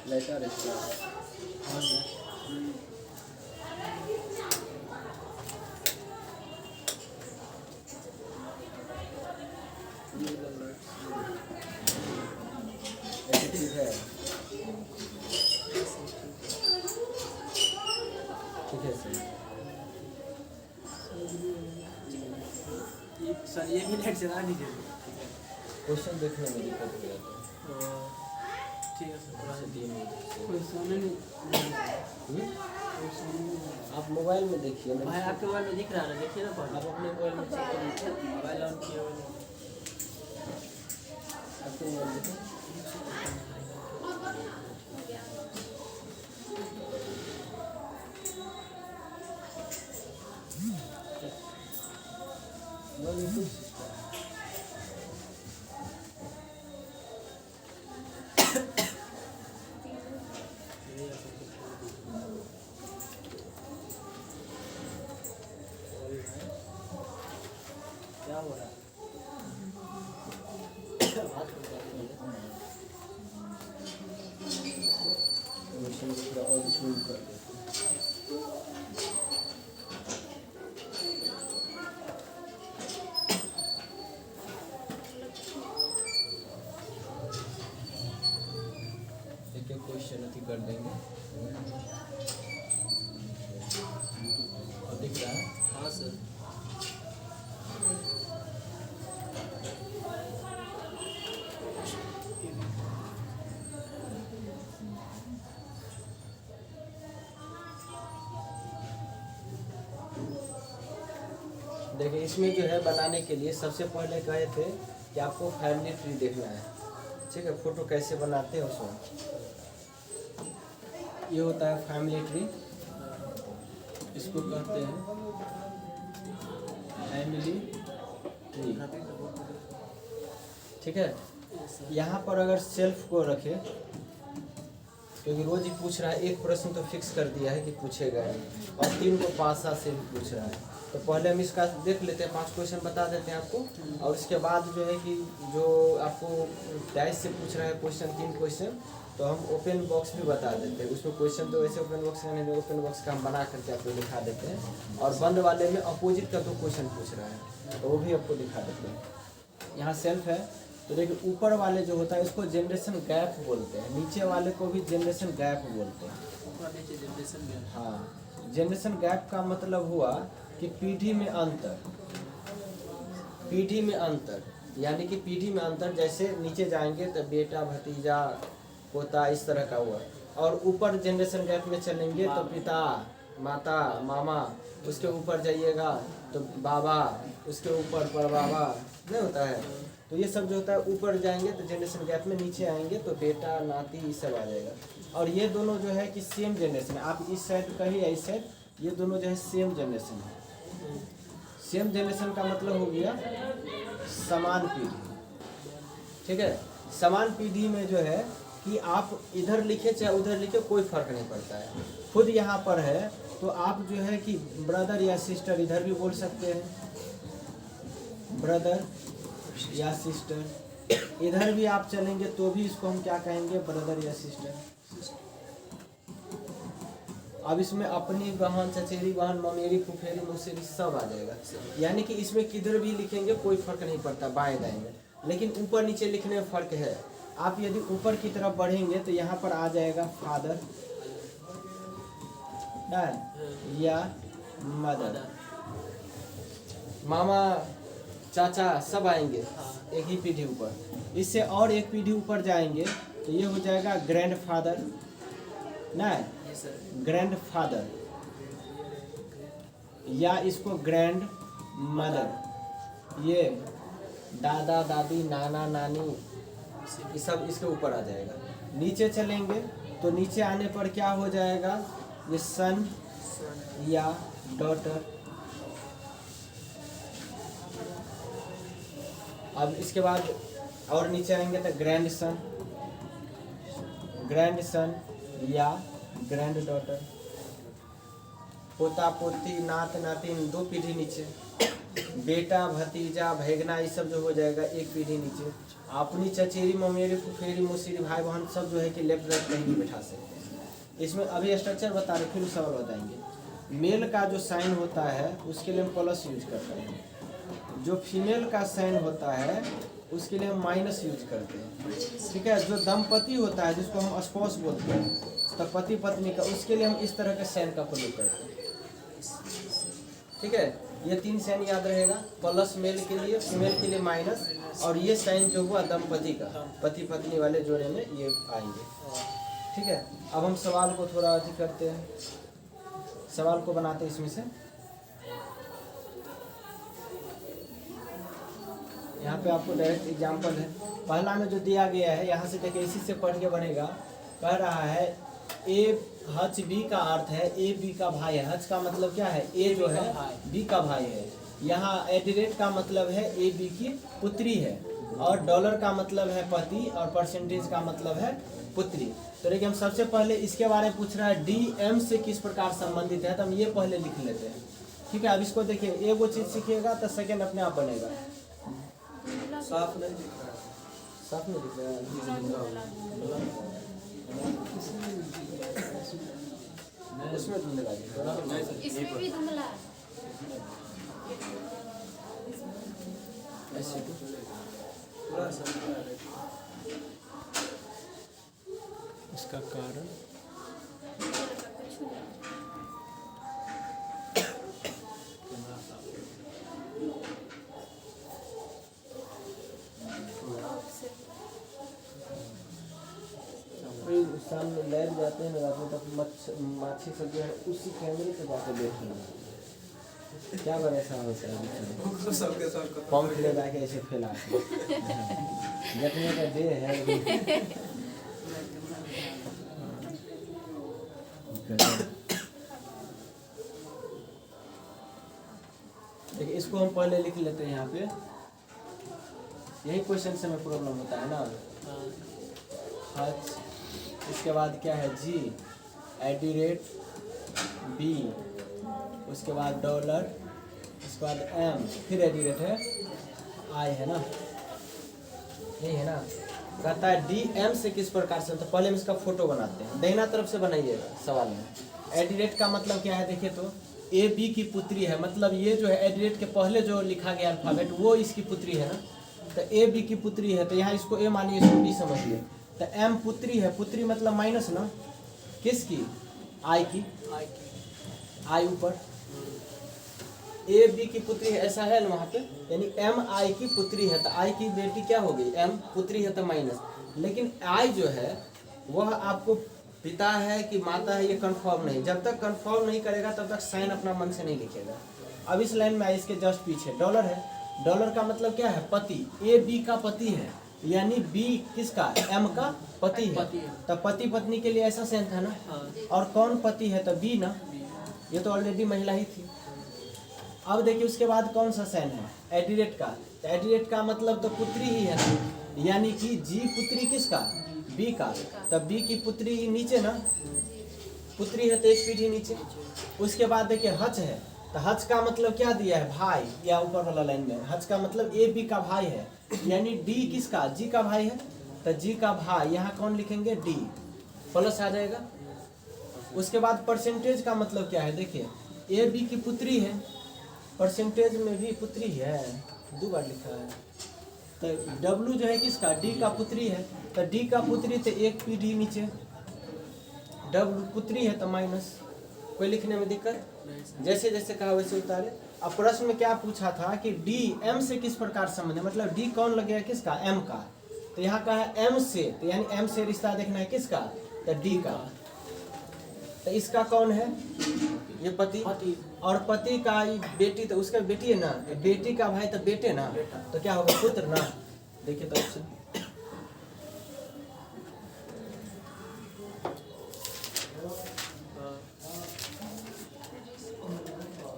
Letter इसका ठीक है, ठीक है सर। सर ये भी लाइट चला दीजिए। क्वेश्चन देखने में दिक्कत हो जाता है। ठीक है सर, थोड़ा सा क्वेश्चन नहीं आप मोबाइल में देखिए ना। भाई आपके मोबाइल में दिख रहा है ना, देखिए ना पहले। आप अपने मोबाइल में चेक करिए। मोबाइल ऑन किया हुआ है। आपके मोबाइल में देखिए। क्या हो रहा है? क्वेश्चन थोड़ा और जूम कर देते हैं। एक क्वेश्चन अति कर देंगे। और दिख रहा है? हाँ सर। देखिए इसमें जो है बनाने के लिए सबसे पहले कहे थे कि आपको फैमिली ट्री देखना है। ठीक है, फोटो कैसे बनाते हैं उसमें ये होता है फैमिली ट्री, इसको कहते हैं फैमिली ट्री। ठीक है, यहाँ पर अगर सेल्फ को रखे, क्योंकि रोज ही पूछ रहा है, एक प्रश्न तो फिक्स कर दिया है कि पूछेगा ही, और 3 को पासा से भी पूछ रहा है। तो पहले हम इसका देख लेते हैं, 5 क्वेश्चन बता देते हैं आपको, और उसके बाद जो है कि जो आपको डाइस से पूछ रहा है क्वेश्चन 3 क्वेश्चन, तो हम ओपन बॉक्स भी बता देते हैं। उसमें क्वेश्चन तो वैसे ओपन बॉक्स का नहीं, ओपन बॉक्स का हम बना करके आपको दिखा देते हैं। और बंद वाले में अपोजिट का 2 क्वेश्चन पूछ रहा है, तो वो भी आपको दिखा देते हैं। यहाँ सेल्फ है, तो देखिए ऊपर वाले जो होता है इसको जनरेशन गैप बोलते हैं, नीचे वाले को भी जनरेशन गैप बोलते हैं। हाँ, जनरेशन गैप का मतलब हुआ कि पीढ़ी में अंतर, पीढ़ी में अंतर, यानी कि पीढ़ी में अंतर। जैसे नीचे जाएंगे तो बेटा, भतीजा, पोता, इस तरह का हुआ। और ऊपर जनरेशन गैप में चलेंगे तो पिता, माता, मामा, उसके ऊपर जाइएगा तो बाबा, उसके ऊपर परबाबा, नहीं होता है। तो ये सब जो होता है ऊपर जाएंगे तो जनरेशन गैप में, नीचे आएंगे तो बेटा, नाती, ये सब आ जाएगा। और ये दोनों जो है कि सेम जनरेशन है, आप इस साइड कहिए या इस साइड, ये दोनों जो है सेम जनरेशन है। सेम जनरेशन का मतलब हो गया समान पीढ़ी। ठीक है, समान पीढ़ी में जो है कि आप इधर लिखे चाहे उधर लिखे कोई फर्क नहीं पड़ता है। खुद यहाँ पर है तो आप जो है कि ब्रदर या सिस्टर इधर भी बोल सकते हैं, ब्रदर या सिस्टर। इधर भी आप चलेंगे तो भी इसको हम क्या कहेंगे, ब्रदर या सिस्टर। अब इसमें अपनी बहन, चचेरी बहन, ममेरी, फुफेरी, मौसेरी सब आ जाएगा। यानी कि इसमें किधर भी लिखेंगे कोई फर्क नहीं पड़ता बाएं दाएं में, लेकिन ऊपर नीचे लिखने में फर्क है। आप यदि ऊपर की तरफ बढ़ेंगे तो यहाँ पर आ जाएगा फादर या मदर, मामा, चाचा सब आएंगे एक ही पीढ़ी ऊपर। इससे और एक पीढ़ी ऊपर जाएंगे तो ये हो जाएगा ग्रैंड फादर, ना ग्रैंड फादर, या इसको ग्रैंड मदर। ये दादा, दादी, नाना, नानी, ये सब इसके ऊपर आ जाएगा। नीचे चलेंगे तो नीचे आने पर क्या हो जाएगा, ये सन या डॉटर। अब इसके बाद और नीचे आएंगे तो ग्रैंड सन, ग्रैंड सन, या ग्रैंड डॉटर, पोता पोती नात नातिन 2 पीढ़ी नीचे, बेटा भतीजा भैगना ये सब जो हो जाएगा 1 पीढ़ी नीचे, अपनी चचेरी ममेरी फुफेरी मौसेरी भाई बहन सब जो है कि लेफ्ट राइट कहीं भी बैठा सकते हैं। इसमें अभी स्ट्रक्चर बता रहे फिर सवाल बताएंगे। मेल का जो साइन होता है उसके लिए हम प्लस यूज करते हैं, जो फीमेल का साइन होता है उसके लिए हम माइनस यूज करते हैं। ठीक है, जो दंपति होता है जिसको हम स्पोस बोलते हैं, तो पति पत्नी का, उसके लिए हम इस तरह के साइन का प्रयोग करते हैं। ठीक है, ये 3 साइन याद रहेगा, प्लस मेल के लिए, फीमेल के लिए माइनस, और ये साइन जो हुआ दंपति का, पति पत्नी वाले जोड़े में ये आएंगे। ठीक है, अब हम सवाल को थोड़ा अधिक करते हैं, सवाल को बनाते हैं इसमें से। यहाँ पे आपको डायरेक्ट एग्जाम्पल है, पहला में जो दिया गया है यहाँ से देखिए, इसी से पढ़ के बनेगा। कह रहा है ए हच बी का अर्थ है ए बी का भाई है। हच का मतलब क्या है, ए जो है बी का भाई है। यहाँ एडिरेट का मतलब है ए बी की पुत्री है, और डॉलर का मतलब है पति, और परसेंटेज का मतलब है पुत्री। तो देखिए हम सबसे पहले इसके बारे में पूछ रहा है डी एम से किस प्रकार संबंधित है, तो हम ये पहले लिख लेते हैं। ठीक है, अब इसको देखिए, एक वो चीज़ सीखिएगा तो सेकेंड अपने आप बनेगा। साफ नहीं दिख रहा है। साफ नहीं दिख रहा है, उसमें धुंधला है। इसमें भी धुंधला है। ऐसे पूरा सब इसका कारण सामने लैब जाते हैं ना रात में, तब माछी सब जो है उसी कैमरे से जाकर बैठना है। क्या कर ऐसा होता है, सबके सब पंख ले जाके ऐसे फैला के जटने का दे है। देखिए इसको हम पहले लिख लेते हैं यहाँ पे, यही क्वेश्चन से में प्रॉब्लम होता है ना। हच, इसके बाद क्या है जी, एडिरेट बी, उसके बाद डॉलर, उसके बाद एम, फिर एडिरेट है आई, है ना, यही है ना। कहता है डी एम से किस प्रकार से, तो पहले हम इसका फोटो बनाते हैं, दाहिना तरफ से बनाइएगा सवाल में। एडिरेट का मतलब क्या है, देखिए तो ए बी की पुत्री है, मतलब ये जो है एडिरेट के पहले जो लिखा गया अल्फाबेट वो इसकी पुत्री है ना। तो ए बी की पुत्री है, तो यहाँ इसको ए मानिए, इसको बी समझिए। तो एम पुत्री है, पुत्री मतलब माइनस ना, किसकी, आई की, आई ऊपर, ए बी की पुत्री है, ऐसा है ना वहाँ पे, यानी एम आई की पुत्री है, तो आई की बेटी क्या हो गई, एम पुत्री है तो माइनस। लेकिन आई जो है वह आपको पिता है कि माता है ये कंफर्म नहीं, जब तक कंफर्म नहीं करेगा तब तक साइन अपना मन से नहीं लिखेगा। अब इस लाइन में इसके जस्ट पीछे डॉलर है, डॉलर का मतलब क्या है, पति, ए बी का पति है, यानी बी किसका, एम का पति है, तो पति पत्नी के लिए ऐसा साइन था ना। और कौन पति है, तो बी ना, ये तो ऑलरेडी महिला ही थी। अब देखिए उसके बाद कौन सा साइन है, एडिरेट का, तो एडिरेट का मतलब तो पुत्री ही है ना, यानी कि जी पुत्री किसका, बी का, तब बी की पुत्री नीचे ना, पुत्री है तो 1 पीढ़ी नीचे। उसके बाद देखिए हच है, तो हच का मतलब क्या दिया है, भाई, या ऊपर वाला लाइन में हच का मतलब ए बी का भाई है, यानी डी किसका, जी का भाई है, तो जी का भाई, यहाँ कौन लिखेंगे, डी, प्लस आ जाएगा। उसके बाद परसेंटेज का मतलब क्या है, देखिए ए बी की पुत्री है, परसेंटेज में भी पुत्री है, 2 बार लिखा है। तो डब्लू जो है किसका, डी का पुत्री है, तो डी का पुत्री तो 1 पीढ़ी नीचे, डब्लू पुत्री है तो माइनस। कोई लिखने में दिक्कत, जैसे जैसे कहा वैसे उतारे। अब प्रश्न में क्या पूछा था कि डी एम से किस प्रकार संबंध है, मतलब डी कौन लगेगा, किसका, एम का, तो यहाँ का है एम से, तो यानी एम से रिश्ता देखना है किसका, तो डी का। तो इसका कौन है, ये पति, और पति का बेटी, तो उसका बेटी है ना, बेटी का भाई तो बेटे ना, तो क्या होगा, पुत्र ना। देखिए तो ऑप्शन,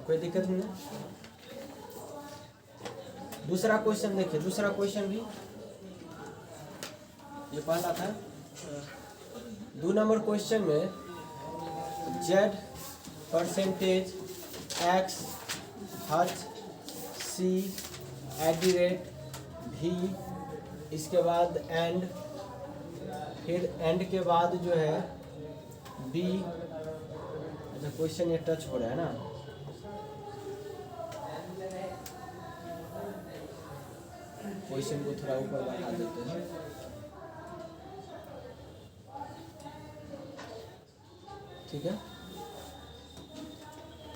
कोई दिक्कत नहीं है। दूसरा क्वेश्चन देखिए, दूसरा क्वेश्चन भी ये पहला था, 2 नंबर क्वेश्चन में जेड परसेंटेज एक्स हच सी @ भी, इसके बाद एंड, फिर एंड के बाद जो है बी। अच्छा क्वेश्चन ये टच हो रहा है ना, क्वेश्चन को थोड़ा ऊपर बढ़ा देते हैं। ठीक है,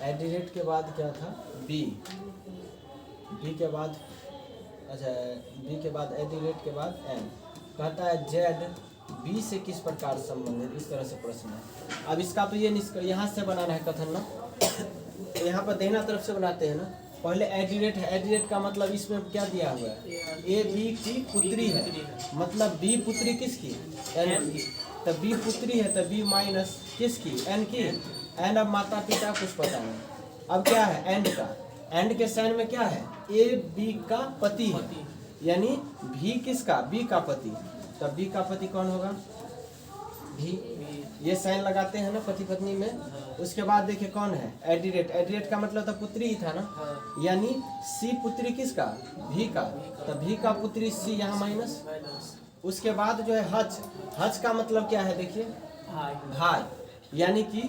@ के बाद क्या था बी, बी के बाद, अच्छा बी के बाद @ के बाद एन। कहता है जेड बी से किस प्रकार संबंधित, इस तरह से प्रश्न है। अब इसका तो ये यहाँ से बनाना है कथन ना, तो यहाँ पर देना तरफ से बनाते हैं ना। पहले @ है, @ का मतलब इसमें क्या दिया हुआ है, ए बी की पुत्री है, मतलब बी पुत्री किसकी, एन की। तब बी पुत्री है तो बी माइनस किसकी, एन की। एन अब माता पिता कुछ पता नहीं। अब क्या है एंड का, एंड के साइन में क्या है, ए बी का पति है, यानी भी किसका, बी का पति। तब बी का पति कौन होगा, भी। ये साइन लगाते हैं ना पति पत्नी में। उसके बाद देखिए कौन है, @ का मतलब तो पुत्री ही था ना, यानी सी पुत्री किसका, भी का। तब भी का पुत्री सी यहाँ माइनस। उसके बाद जो है हच, हच का मतलब क्या है देखिए, भाई, यानी कि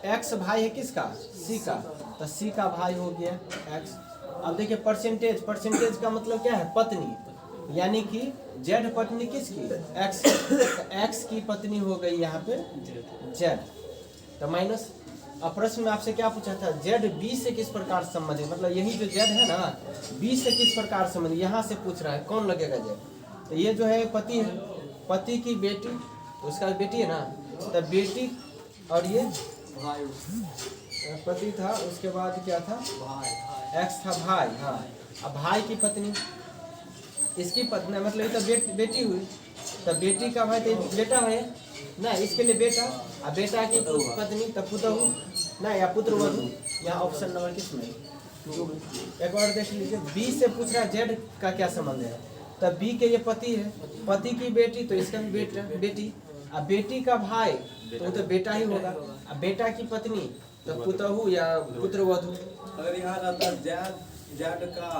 एक्स भाई है किसका, सी का, तो सी का भाई हो गया एक्स। अब देखिए परसेंटेज, परसेंटेज का मतलब क्या है, पत्नी, यानी कि जेड पत्नी किसकी, एक्स, एक्स की पत्नी हो गई यहाँ पे जेड, तो माइनस। अब प्रश्न में आपसे क्या पूछा था, जेड बी से किस प्रकार संबंधित, मतलब यही जो जेड है ना, बी से किस प्रकार संबंधित, यहाँ से पूछ रहा है कौन लगेगा जेड। तो ये जो है पति है, पति की बेटी, उसका बेटी है ना, तो बेटी, और ये भाई पति था, उसके बाद क्या था, एक्स था भाई। हाँ, अब भाई की पत्नी, इसकी पत्नी मतलब ये तो बेटी हुई, तो बेटी का भाई तो बेटा है ना, इसके लिए बेटा, अब बेटा की पत्नी तब पुतहु ना, या पुत्र वधु। यहाँ ऑप्शन नंबर किसमें, एक और देख लीजिए, बी से पूछ रहा है जेड का क्या संबंध है, तब बी के ये पति है, पति की बेटी तो इसका भी बेटा बेटी, अब बेटी का भाई तो बेटा ही होगा, अब बेटा की पत्नी तो पुतहु या पुत्र वधु। अगर यहाँ रहता जेड का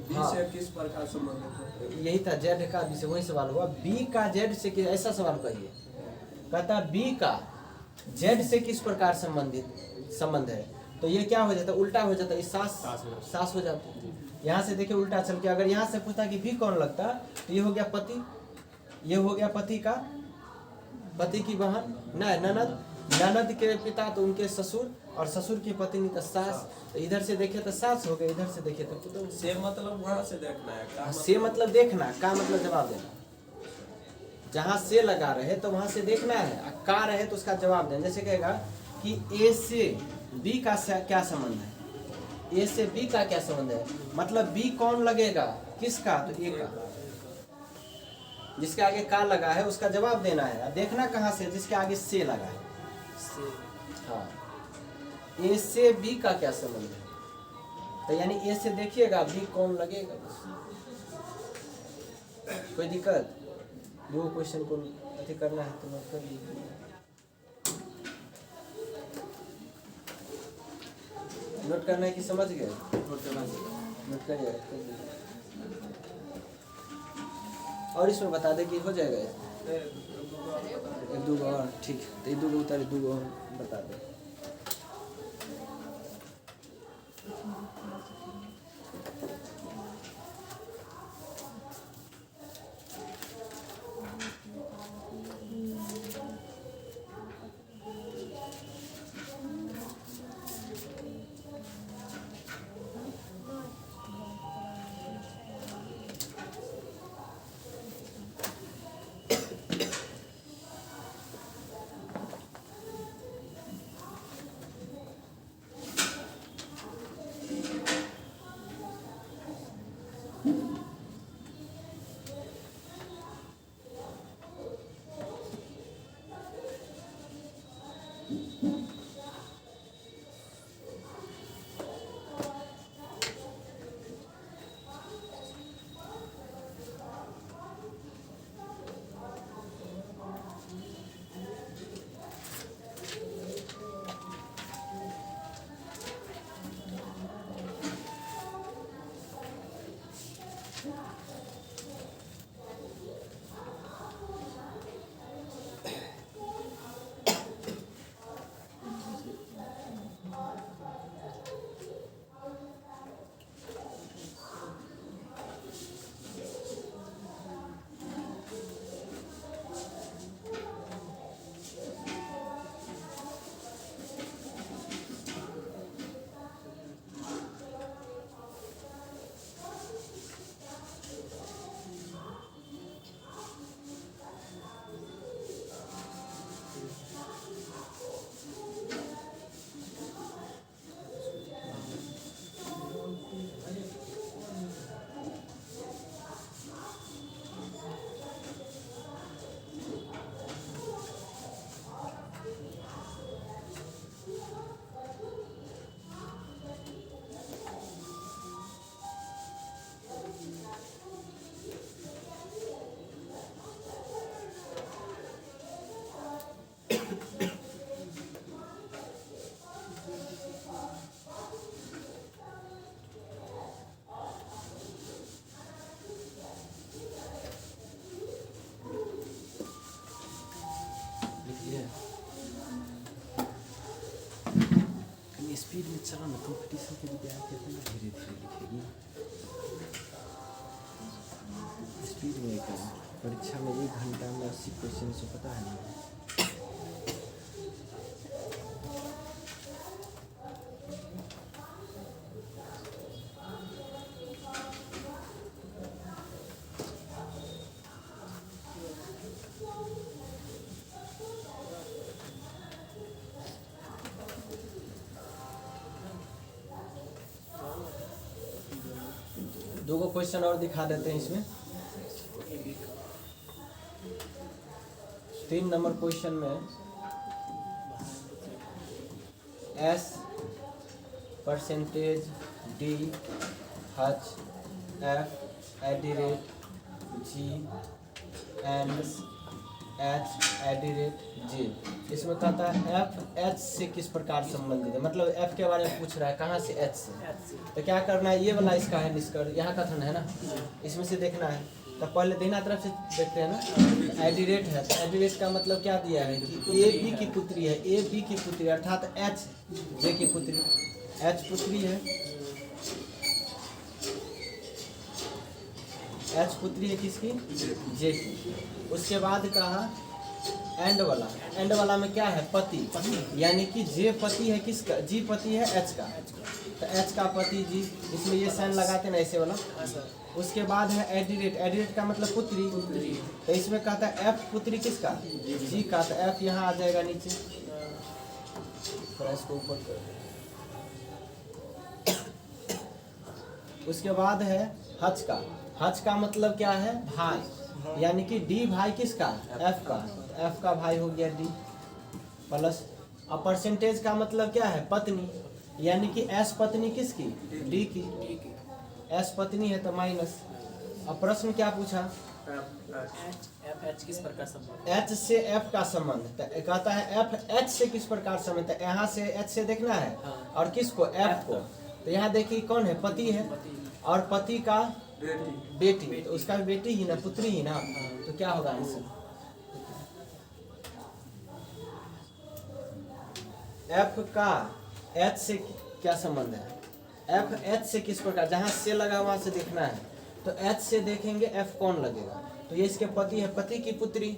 बी हाँ। से किस प्रकार संबंधित है? यही था, जेड का बी से, वही सवाल हुआ, बी का जेड से ऐसा सवाल कहिए। कहता बी का जेड से किस प्रकार संबंध है, तो ये क्या हो जाता, उल्टा हो जाता, इस सास हो जाती। यहाँ से देखिए उल्टा चल के, अगर यहाँ से पूछता कि भी कौन लगता, तो ये हो गया पति, ये हो गया पति का, पति की बहन ना, ननद, ननद के पिता तो उनके ससुर, और ससुर की पत्नी तो सास। तो इधर से देखे तो सास हो गए, इधर से देखे तो पुतहु। से मतलब वहाँ से देखना है, का से मतलब देखना, का मतलब जवाब देना। जहाँ से लगा रहे तो वहां से देखना है, का रहे तो उसका जवाब देना। जैसे कहेगा कि ए से बी का क्या संबंध है, ए से बी का क्या संबंध है, मतलब बी कौन लगेगा, किसका, तो ए का। जिसके आगे का लगा है उसका जवाब देना है, अब देखना कहाँ से, जिसके आगे से लगा है। हाँ, ए से बी का क्या संबंध है, तो यानी ए से देखिएगा बी कौन लगेगा। कोई दिक्कत, जो क्वेश्चन को अति करना है तो नोट कर लीजिए। नोट करना है कि समझ गए, नोट करिए। और इसमें बता दे कि हो जाएगा, एक दो और, ठीक है, तो एक दो उतारे, दो और बता दे। ये स्पीड में चलो ना, कंपटीशन के विद्यार्थी इतना धीरे धीरे लिखेगी। स्पीड में करें, परीक्षा में 1 घंटा में 80 क्वेश्चन से पता है ना। दो क्वेश्चन और दिखा देते हैं इसमें। 3 नंबर क्वेश्चन में S percentage D H F @G and H @J। इसमें कहता है F H से किस प्रकार संबंधित है, मतलब F के बारे में पूछ रहा है, कहाँ से H से। तो क्या करना है, ये वाला इसका है निष्कर्ष, यहाँ कथन है ना, इसमें से देखना है। तो पहले देना तरफ से देखते हैं ना, एडिरेट है, तो एडिरेट का मतलब क्या दिया है कि ए बी की पुत्री है, ए बी की पुत्री अर्थात एच जे की पुत्री, एच पुत्री है, एच पुत्री है किसकी, जे की। उसके बाद कहा एंड वाला, एंड वाला में क्या है, पति, यानी कि जे पति है किसका, जी पति है एच का, तो एच का पति जी, इसमें ये साइन लगाते ना ऐसे वाला। उसके बाद है एडिरेट, एडिरेट का मतलब पुत्री, तो इसमें कहता है एफ पुत्री किसका, जी का, तो एफ यहाँ आ जाएगा नीचे, थोड़ा इसको ऊपर कर दो। उसके बाद है हच का, हच का मतलब क्या है, भाई, यानी कि डी भाई किसका, एफ का, एफ का भाई हो गया डी, प्लस अब परसेंटेज का मतलब क्या है, पत्नी, यानी कि एस पत्नी किसकी, डी की, एस पत्नी है तो माइनस। अब प्रश्न क्या पूछा, एच किस प्रकार संबंध, एच से एफ का संबंध, तो कहता है एफ एच से किस प्रकार संबंध, तो यहाँ से एच से देखना है, और किसको, एफ को। तो यहाँ देखिए कौन है, पति है, और पति का बेटी, तो उसका भी बेटी ही ना, पुत्री ही ना, तो क्या होगा आंसर। एफ का एच से क्या संबंध है, एफ एच से किस प्रकार, जहाँ से लगा वहां से देखना है, तो एच से देखेंगे एफ कौन लगेगा, तो ये इसके पति है, पति की पुत्री,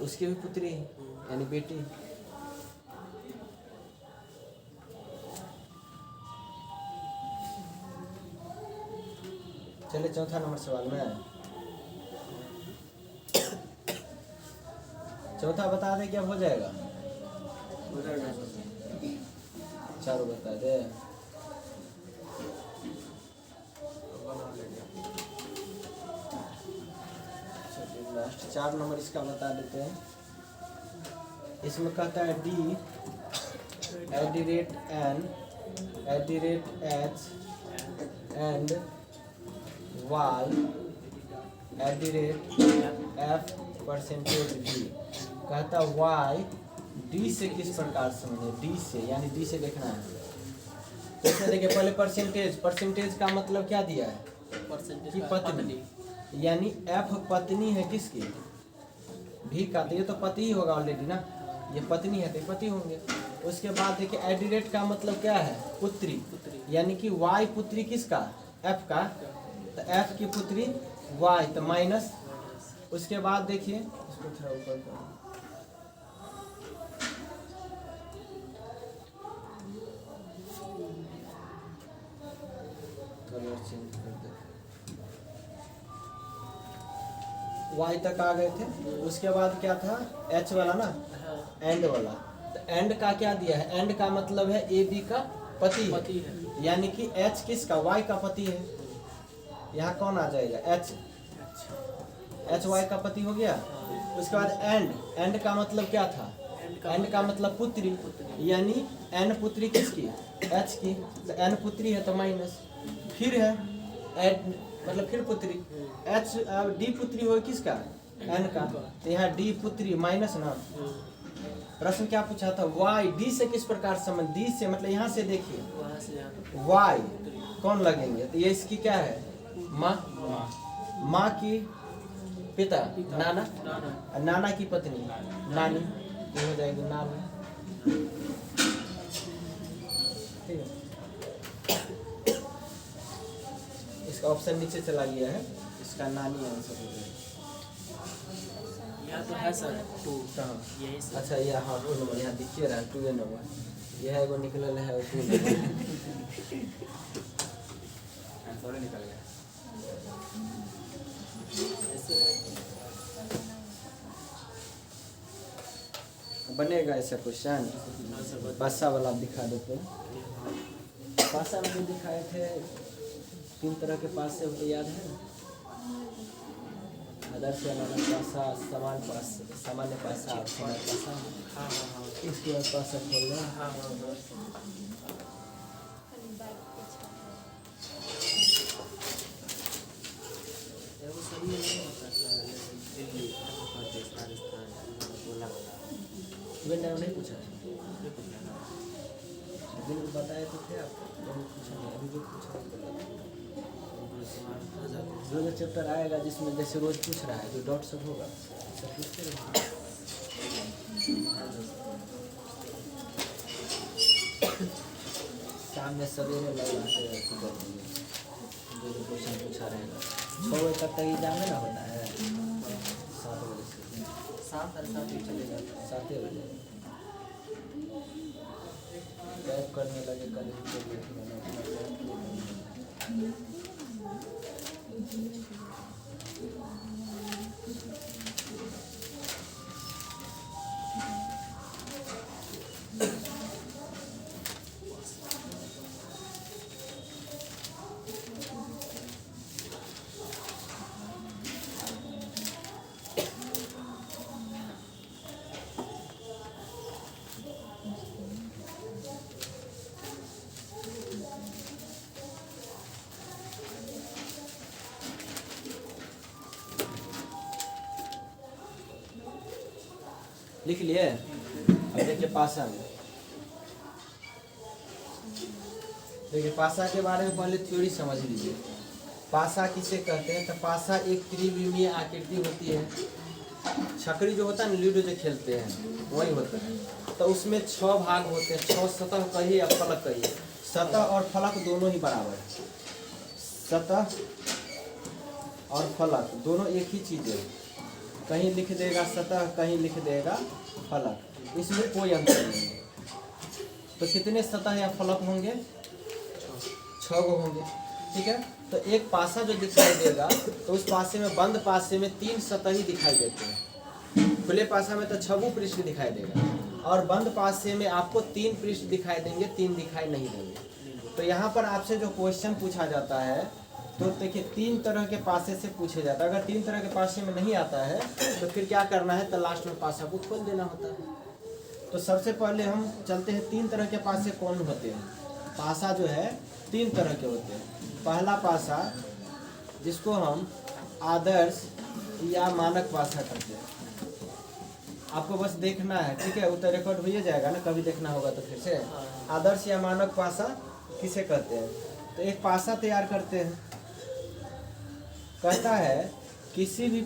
उसकी भी पुत्री है यानी बेटी। चलिए चौथा नंबर सवाल में आए, चौथा बता दे क्या हो जाएगा, चारों बता दे। लास्ट 4 नंबर इसका बता देते हैं। इसमें कहता है डी एडिरेट एन एडिरेट एच एंड वाई एडिरेट एफ परसेंटेज डी। कहता वाई डी से किस प्रकार संबंध है, डी से, यानी डी से देखना है। तो इसमें देखिए पहले परसेंटेज, परसेंटेज का मतलब क्या दिया है, परसेंटेज कि पत्नी, यानी एफ पत्नी है किसकी, भी का, तो ये तो पति ही होगा ऑलरेडी ना, ये पत्नी है तो पति होंगे। उसके बाद देखिए एडिरेट का मतलब क्या है, पुत्री, यानी कि वाई पुत्री किसका, एफ का, तो एफ की पुत्री वाई, तो माइनस। उसके बाद देखिए इसको थोड़ा ऊपर करो, कलर चेंज कर दे, वाई तक आ गए थे। उसके बाद क्या था, एच वाला ना, एंड वाला, तो एंड का क्या दिया है, एंड का मतलब है ए बी का पति है, यानी कि एच किसका, वाई का पति है। यहाँ कौन आ जाएगा, एच, एच वाई का पति हो गया। उसके बाद एंड, एंड का मतलब क्या था, एंड का मतलब पुत्री, यानी एन पुत्री किसकी, एच की, तो एन पुत्री है तो माइनस। फिर है एड, मतलब फिर पुत्री, एच डी पुत्री हो किसका, एन का, तो यहाँ डी पुत्री माइनस ना। प्रश्न क्या पूछा था, वाई डी से किस प्रकार संबंध, डी से मतलब यहाँ से देखिए वाई कौन लगेंगे, तो ये इसकी क्या है, माँ, माँ की पिता नाना, नाना की पत्नी नानी, ये हो जाएगी नानी। ठीक है, इसका ऑप्शन नीचे चला गया है, इसका नानी आंसर हो जाएगा। यहाँ तो है सर 2 कहाँ? यही सर। अच्छा ये हाँ 2 नंबर यहाँ दिखिए रहा है, 2 नंबर यह एगो निकलल है 2 नंबर। आंसर निकल गया। बनेगा ऐसा क्वेश्चन। पासा वाला आप दिखा देते हैं। पासा में जो दिखाए थे 3 तरह के पास से हमको याद है ना, आदर्श वाला पासा, सामान्य पासा और समय पासा। हाँ हाँ हाँ इसके बाद पासा खोलना। हाँ हाँ हाँ। वो सभी में नहीं होता सर, दिल्ली, उत्तर प्रदेश, राजस्थान, बोला वाला वे नाम नहीं पूछा है, ये कुछ नहीं है। दिन बताए तो थे आपको, बहुत पूछा नहीं, अभी भी पूछा नहीं बोला। उनको सवाल हो जाते हैं। रोज चैप्टर आएगा जिसमें जैसे रोज पूछ रहा है, जो डॉट सब होगा सब पूछते रहेंगे। शाम में सवेरे लगा के ऐसे कर देंगे, जो जो क्वेश्चन पूछा रहेगा। 6 बजे तक एग्जाम है ना होता है, 7 बजे से 7 और 7 ही चलेगा। 7 बजे टाइप करने लगे कल ही तो लिख लिए। अब देखिए पासा में, देखिए पासा के बारे में पहले थ्योरी समझ लीजिए। पासा किसे कहते हैं? तो पासा एक त्रिविमीय आकृति होती है। छकरी जो होता है ना, लूडो जो खेलते हैं वही होता है। तो उसमें 6 भाग होते हैं, 6 सतह कहिए या फलक कहिए। सतह और फलक दोनों ही बराबर है। सतह और फलक दोनों एक ही चीज़ है। कहीं लिख देगा सतह, कहीं लिख देगा फलक, इसमें कोई अंतर नहीं है। तो कितने सतह या फलक होंगे? 6 गो होंगे। ठीक है, तो एक पासा जो दिखाई देगा तो उस पासे में, बंद पासे में 3 सतह ही दिखाई देते हैं। खुले पासा में तो 6 पृष्ठ दिखाई देगा, और बंद पासे में आपको 3 पृष्ठ दिखाई देंगे, 3 दिखाई नहीं देंगे। तो यहाँ पर आपसे जो क्वेश्चन पूछा जाता है, तो देखिए 3 तरह के पासे से पूछे जाता है। अगर 3 तरह के पासे में नहीं आता है तो फिर क्या करना है? तो लास्ट में पासा को खोल देना होता है। तो सबसे पहले हम चलते हैं 3 तरह के पासे कौन होते हैं। पासा जो है 3 तरह के होते हैं। पहला पासा जिसको हम आदर्श या मानक पासा कहते हैं। आपको बस देखना है, ठीक है, वो तो रिकॉर्ड हो ही जाएगा ना, कभी देखना होगा तो फिर से। आदर्श या मानक पासा किसे कहते हैं? तो एक पासा तैयार करते हैं, कहता है किसी भी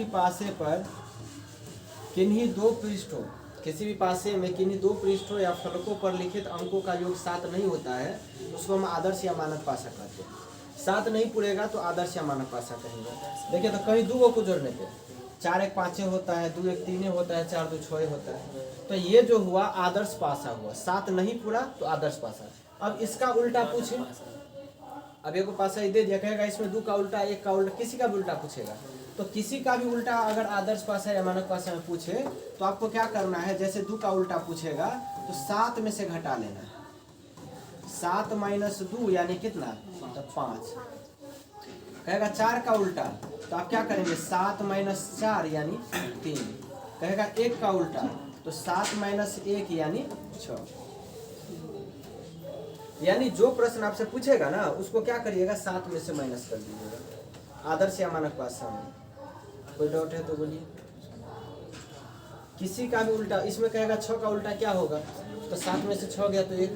पासे पर किन्हीं 2 पृष्ठों, किसी भी पासे में किन्हीं 2 पृष्ठों या फलकों पर लिखित अंकों का योग 7 नहीं होता है, उसको हम आदर्श या मानक पासा कहते हैं। 7 नहीं पुरेगा तो आदर्श या मानक पासा कहेंगे। देखिए तो कहीं 2 को जोड़ने पे 4 1 5 होता है, 2 1 3 होता है, 4 2 6 होता है। तो ये जो हुआ आदर्श पासा हुआ। 7 नहीं पूरा तो आदर्श पासा। अब इसका उल्टा पूछे, अब एक पासा ही दे दिया, कहेगा इसमें 2 का उल्टा, 1 का उल्टा, किसी का भी उल्टा पूछेगा। तो किसी का भी उल्टा अगर आदर्श पासा या मानक पासा में पूछे तो आपको क्या करना है? जैसे 2 का उल्टा पूछेगा तो 7 में से घटा लेना है। 7 - 2 यानी कितना? तो 5। कहेगा 4 का उल्टा, तो आप क्या करेंगे? 7 - 4 यानी 3। कहेगा 1 का उल्टा, तो 7 - 1 यानी 6। यानी जो प्रश्न आपसे पूछेगा ना, उसको क्या करिएगा? 7 में से माइनस कर दीजिएगा। आदर्श या मानक पासा में कोई डाउट है तो बोलिए। किसी का भी उल्टा, इसमें कहेगा 6 का उल्टा क्या होगा? तो 7 में से 6 गया तो 1।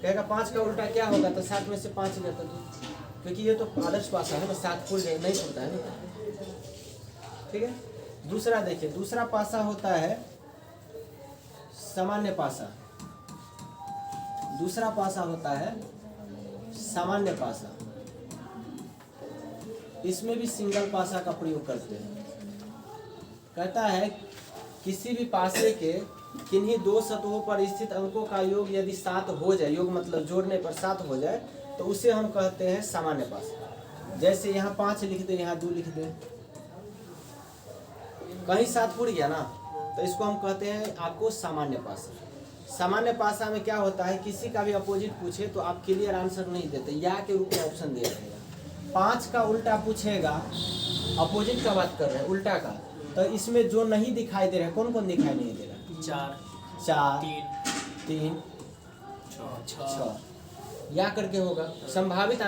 कहेगा 5 का उल्टा क्या होगा? तो 7 में से 5 गया तो 2। क्योंकि ये तो आदर्श पासा है ना, 7 फुल नहीं फुलता है ना। ठीक है, दूसरा देखिए, दूसरा पासा होता है सामान्य पासा। दूसरा पासा होता है सामान्य पासा। इसमें भी सिंगल पासा का प्रयोग करते हैं। कहता है किसी भी पासे के किन्हीं दो सतहों पर स्थित अंकों का योग यदि 7 हो जाए, योग मतलब जोड़ने पर 7 हो जाए, तो उसे हम कहते हैं सामान्य पासा। जैसे यहाँ 5 लिख दे, यहाँ 2 लिख दे, कहीं 7 उड़ गया ना, तो इसको हम कहते हैं आपको सामान्य पासा। सामान्य पासा में क्या होता है, किसी का भी अपोजिट पूछे तो आप क्लियर आंसर नहीं देते, या के रूप में ऑप्शन दिया रहेगा। 5 का उल्टा पूछेगा, अपोजिट का बात कर रहे हैं, उल्टा का, तो इसमें जो नहीं दिखाई दे रहा है, कौन कौन दिखाई नहीं दे रहा? 4 3 6 या करके होगा संभावित